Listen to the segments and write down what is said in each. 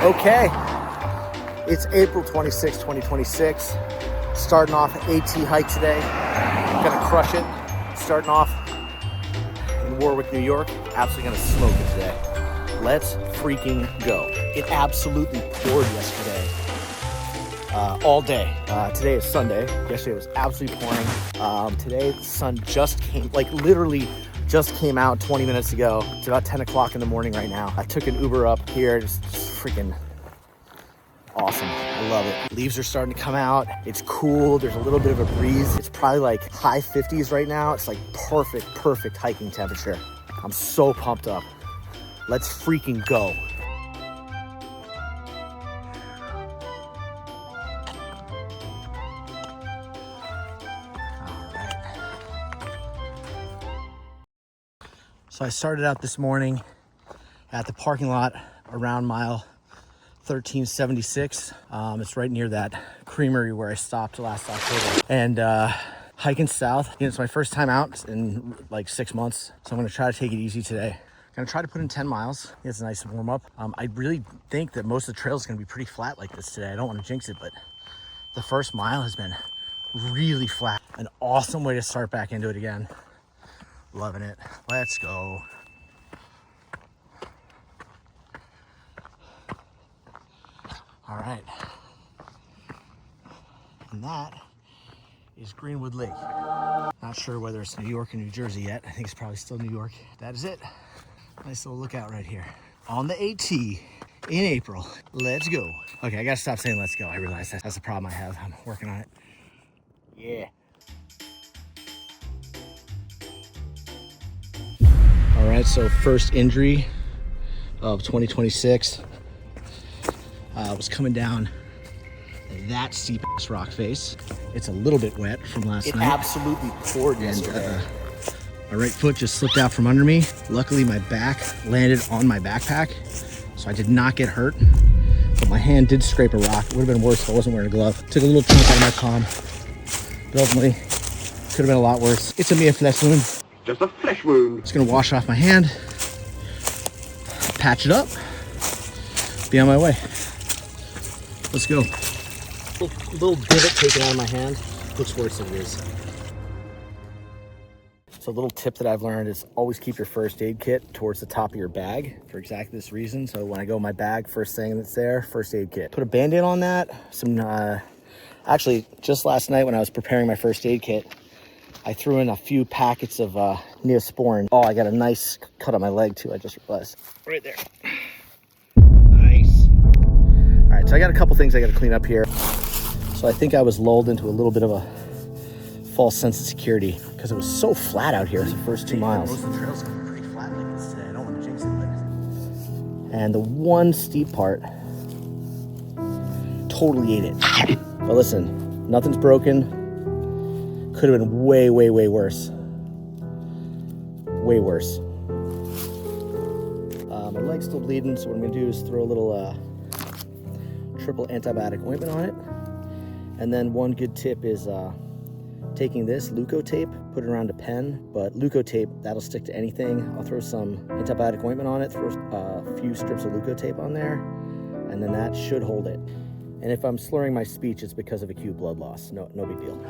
Okay, it's April 26, 2026. Starting off AT hike today. Gonna crush it. Starting off in Warwick, New York. Absolutely gonna smoke it today. Let's freaking go. It absolutely poured yesterday. All day. Today is Sunday. Yesterday was absolutely pouring. Today the sun just came, like literally just came out 20 minutes ago. It's about 10 o'clock in the morning right now. I took an Uber up here. Just freaking awesome. I love it. Leaves are starting to come out. It's cool. There's a little bit of a breeze. It's probably like high 50s right now. It's like perfect hiking temperature. I'm so pumped up. Let's freaking go. So I started out this morning at the parking lot around mile 1376. It's right near that creamery where I stopped last October. And hiking south. You know, it's my first time out in like 6 months. So I'm gonna try to take it easy today. I'm gonna try to put in 10 miles. It's a nice warm up. I really think that most of the trail is gonna be pretty flat like this today. I don't wanna jinx it, but the first mile has been really flat. An awesome way to start back into it again. Loving it. Let's go. All right. And that is Greenwood Lake. Not sure whether it's New York or New Jersey yet. I think it's probably still New York. That is it. Nice little lookout right here. On the AT in April. Let's go. Okay, I gotta stop saying let's go. I realize that's the problem I have. I'm working on it. Yeah. All right, so first injury of 2026. Was coming down that steep ass rock face. It's a little bit wet from last night. It absolutely poured yesterday. My right foot just slipped out from under me. Luckily, my back landed on my backpack, so I did not get hurt. But my hand did scrape a rock. It would have been worse if I wasn't wearing a glove. Took a little chunk out of my palm, but ultimately could have been a lot worse. It's a mere flesh wound. Just a flesh wound. It's gonna wash off my hand, patch it up, be on my way. Let's go. Little divot taken out of my hand. Looks worse than it is. So a little tip that I've learned is always keep your first aid kit towards the top of your bag for exactly this reason. So when I go in my bag, first thing that's there, first aid kit. Put a Band-Aid on that. Actually, just last night when I was preparing my first aid kit, I threw in a few packets of Neosporin. Oh, I got a nice cut on my leg too, I just realized. Right there. Nice. All right, so I got a couple things I got to clean up here. So I think I was lulled into a little bit of a false sense of security because it was so flat out here the first 2 miles. Most of the trails can be pretty flat like this today. I don't want to jinx it, but... And the one steep part totally ate it. But listen, nothing's broken. Could have been way worse. Way worse. My leg's still bleeding, so what I'm gonna do is throw a little triple antibiotic ointment on it. And then one good tip is taking this Leuco tape, put it around a pen, but Leuco tape, that'll stick to anything. I'll throw some antibiotic ointment on it, throw a few strips of Leuco tape on there, and then that should hold it. And if I'm slurring my speech, it's because of acute blood loss. No big deal.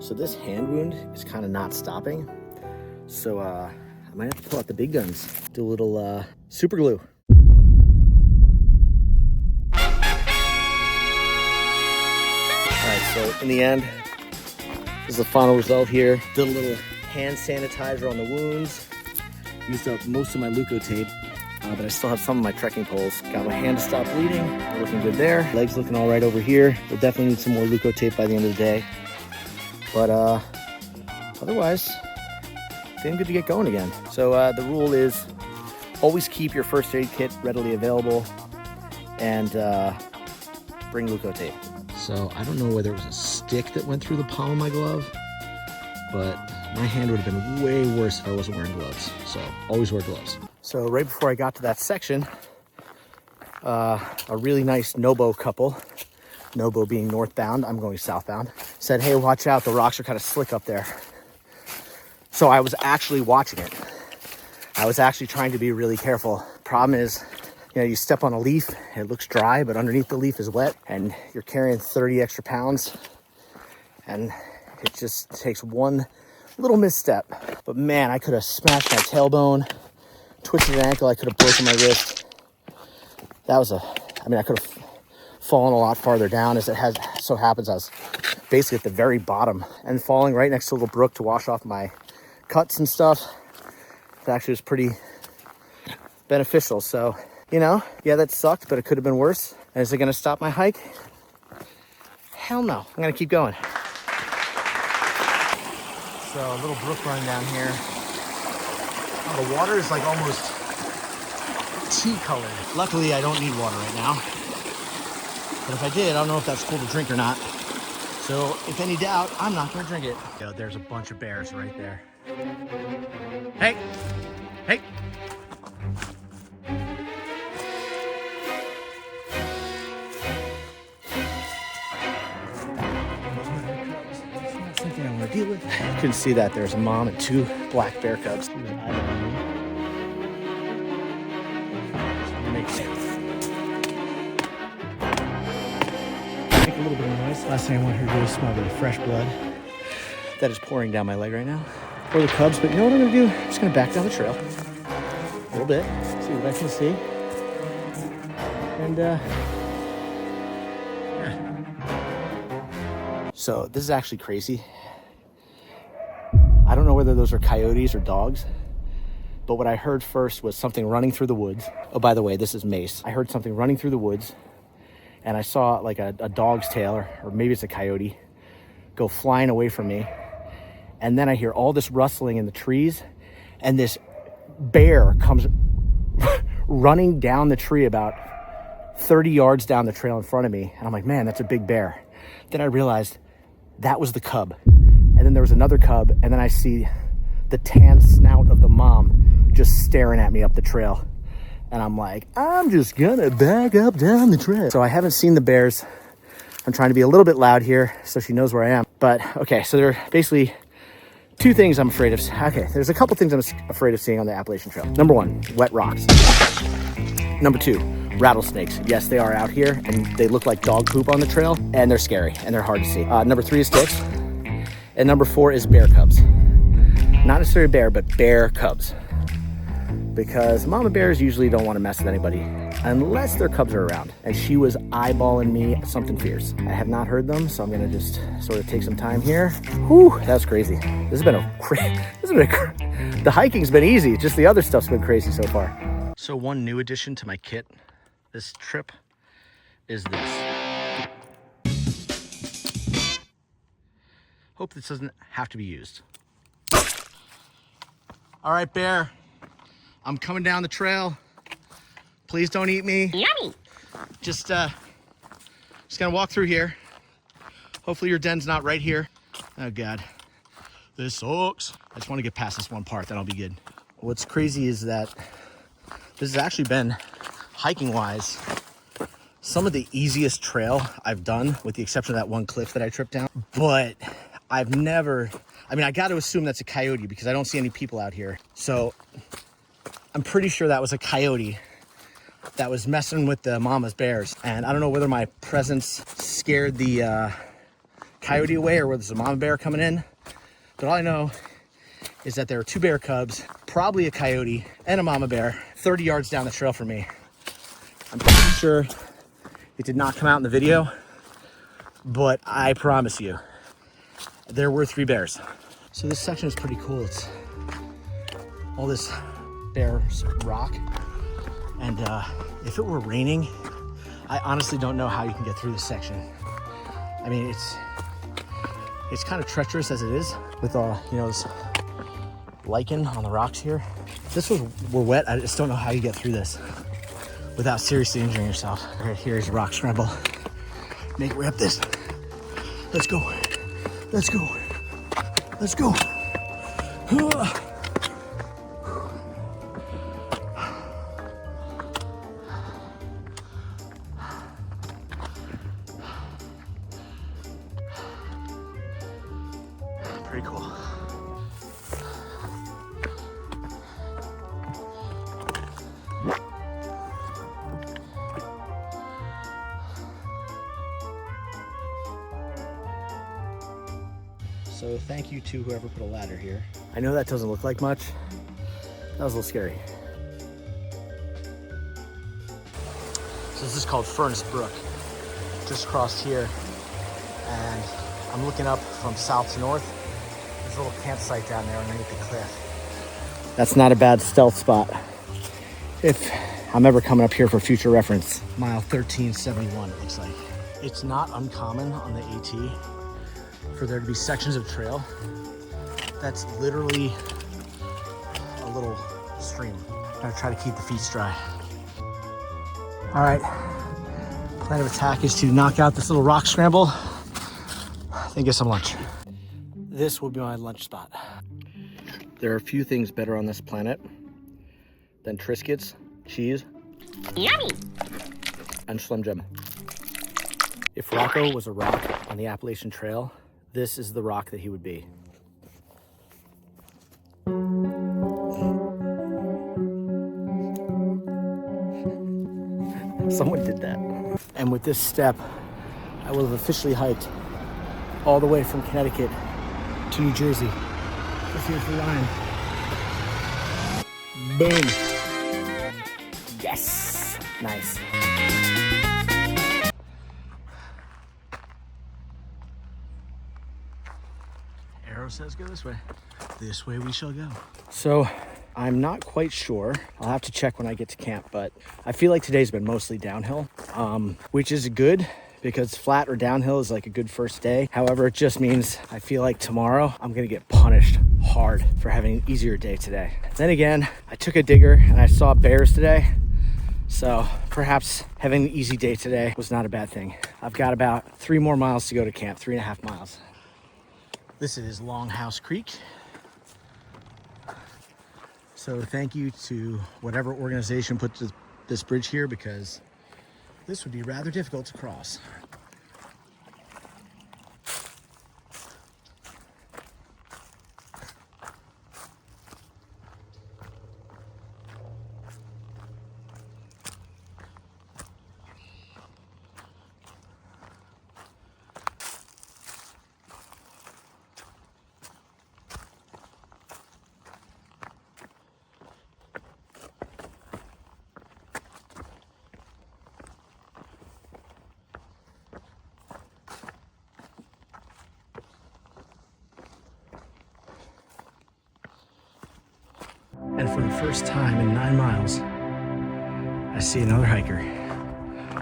So this hand wound is kind of not stopping. So I might have to pull out the big guns. Do a little super glue. All right, so in the end, this is the final result here. Did a little hand sanitizer on the wounds. Used up most of my Leuco tape. But I still have some of my trekking poles. Got my hand to stop bleeding. Looking good there. Legs looking all right over here. We'll definitely need some more Leuco tape by the end of the day. But otherwise, feeling good to get going again. So the rule is always keep your first aid kit readily available and bring Leuco tape. So I don't know whether it was a stick that went through the palm of my glove, but my hand would have been way worse if I wasn't wearing gloves. So always wear gloves. So right before I got to that section, a really nice Nobo couple, Nobo being northbound, I'm going southbound, said, hey, watch out, the rocks are kind of slick up there. So I was actually watching it. I was actually trying to be really careful. Problem is, You know, you step on a leaf, it looks dry, but underneath the leaf is wet, and you're carrying 30 extra pounds, and it just takes one little misstep. But man, I could have smashed my tailbone, twisted an ankle, I could have broken my wrist. That was I mean, I could have fallen a lot farther down. As it so happens, I was basically at the very bottom and falling right next to a little brook to wash off my cuts and stuff. It actually was pretty beneficial. So, you know, yeah, that sucked, but it could have been worse. And is it gonna stop my hike? Hell no, I'm gonna keep going. So a little brook running down here. Oh, the water is like almost tea colored. Luckily, I don't need water right now. But if I did, I don't know if that's cool to drink or not. So if any doubt, I'm not gonna drink it. Yo, there's a bunch of bears right there. Hey, hey. Something I want to deal with. You can see that there's a mom and 2 black bear cubs. Make a little bit of noise. Last thing I want her to do is smell the fresh blood that is pouring down my leg right now. For the cubs, but you know what I'm gonna do? I'm just gonna back down the trail a little bit, see what I can see, and yeah. So this is actually crazy. I don't know whether those are coyotes or dogs, but what I heard first was something running through the woods. Oh, by the way, this is Mace. I heard something running through the woods, and I saw like a dog's tail, or maybe it's a coyote, go flying away from me. And then I hear all this rustling in the trees, and this bear comes running down the tree about 30 yards down the trail in front of me. And I'm like, man, that's a big bear. Then I realized that was the cub. And then there was another cub, and then I see the tan snout of the mom just staring at me up the trail. And I'm like, I'm just gonna back up down the trail. So I haven't seen the bears. I'm trying to be a little bit loud here so she knows where I am. But okay, so there are basically 2 things I'm afraid of. Okay, there's a couple things I'm afraid of seeing on the Appalachian Trail. Number 1, wet rocks. Number 2, rattlesnakes. Yes, they are out here, and they look like dog poop on the trail, and they're scary, and they're hard to see. Number 3 is ticks. And number 4 is bear cubs. Not necessarily bear, but bear cubs. Because mama bears usually don't want to mess with anybody unless their cubs are around. And she was eyeballing me something fierce. I have not heard them, so I'm gonna just sort of take some time here. Whew, that was crazy. This has been the hiking's been easy. Just the other stuff's been crazy so far. So one new addition to my kit this trip is this. Hope this doesn't have to be used. All right, bear. I'm coming down the trail. Please don't eat me. Yummy. Just gonna walk through here. Hopefully your den's not right here. Oh God, this sucks. I just want to get past this one part, then I'll be good. What's crazy is that this has actually been, hiking wise, some of the easiest trail I've done, with the exception of that one cliff that I tripped down. But I've never, I mean, I got to assume that's a coyote because I don't see any people out here. So I'm pretty sure that was a coyote that was messing with the mama's bears. And I don't know whether my presence scared the coyote away or whether there's a mama bear coming in. But all I know is that there are 2 bear cubs, probably a coyote and a mama bear, 30 yards down the trail from me. I'm pretty sure it did not come out in the video, but I promise you, there were 3 bears. So this section is pretty cool. It's all this bare rock. And if it were raining, I honestly don't know how you can get through this section. I mean, it's kind of treacherous as it is with all, you know, this lichen on the rocks here. If this were wet, I just don't know how you get through this without seriously injuring yourself. All right, here's rock scramble. Make it way up this. Let's go. Let's go. Let's go. Pretty cool. thank you to whoever put a ladder here. I know that doesn't look like much. That was a little scary. So this is called Furnace Brook, just crossed here. And I'm looking up from south to north. There's a little campsite down there underneath the cliff. That's not a bad stealth spot if I'm ever coming up here for future reference. Mile 1371, it looks like. It's not uncommon on the AT for there to be sections of trail that's literally a little stream. Gotta try to keep the feet dry. All right, plan of attack is to knock out this little rock scramble, then get some lunch. This will be my lunch spot. There are a few things better on this planet than Triscuits, cheese, yummy, and Slim Jim. If Rocco was a rock on the Appalachian Trail, this is the rock that he would be. Someone did that. And with this step, I will have officially hiked all the way from Connecticut to New Jersey. Because here's the line. Boom. Yes. Nice. Arrow says go this way. This way we shall go. So I'm not quite sure. I'll have to check when I get to camp, but I feel like today's been mostly downhill, which is good because flat or downhill is like a good first day. However, it just means I feel like tomorrow I'm gonna get punished hard for having an easier day today. Then again, I took a digger and I saw bears today. So perhaps having an easy day today was not a bad thing. I've got about 3 more miles to go to camp, 3.5 miles. This is Longhouse Creek. So thank you to whatever organization put this bridge here because this would be rather difficult to cross. And for the first time in 9 miles, I see another hiker,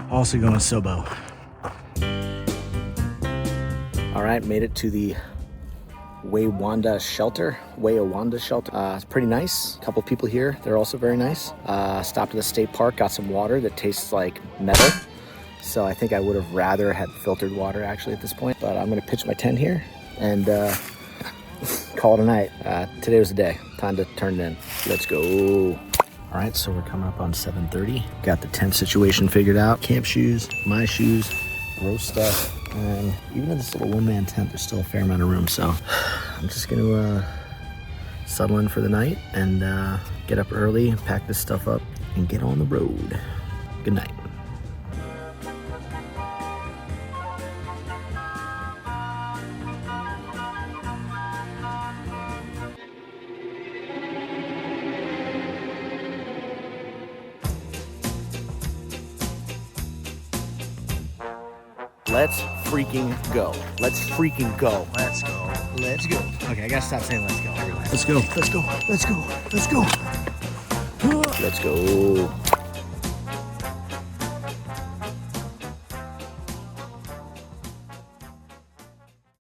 also going SOBO. All right, made it to the Waywayanda shelter. It's pretty nice. A couple people here, they're also very nice. Stopped at the state park, got some water that tastes like metal. So I think I would have rather had filtered water actually at this point, but I'm gonna pitch my tent here and call it a night. Today was the day. Time to turn it in. Let's go. All right, so we're coming up on 7:30. Got the tent situation figured out. Camp shoes, my shoes, roast stuff, and even in this little one-man tent, there's still a fair amount of room. So I'm just gonna settle in for the night and get up early, pack this stuff up, and get on the road. Good night. Let's freaking go. Let's freaking go. Let's go. Let's go. Okay, I gotta stop saying let's go. Let's go. Let's go. Let's go. Let's go. Let's go.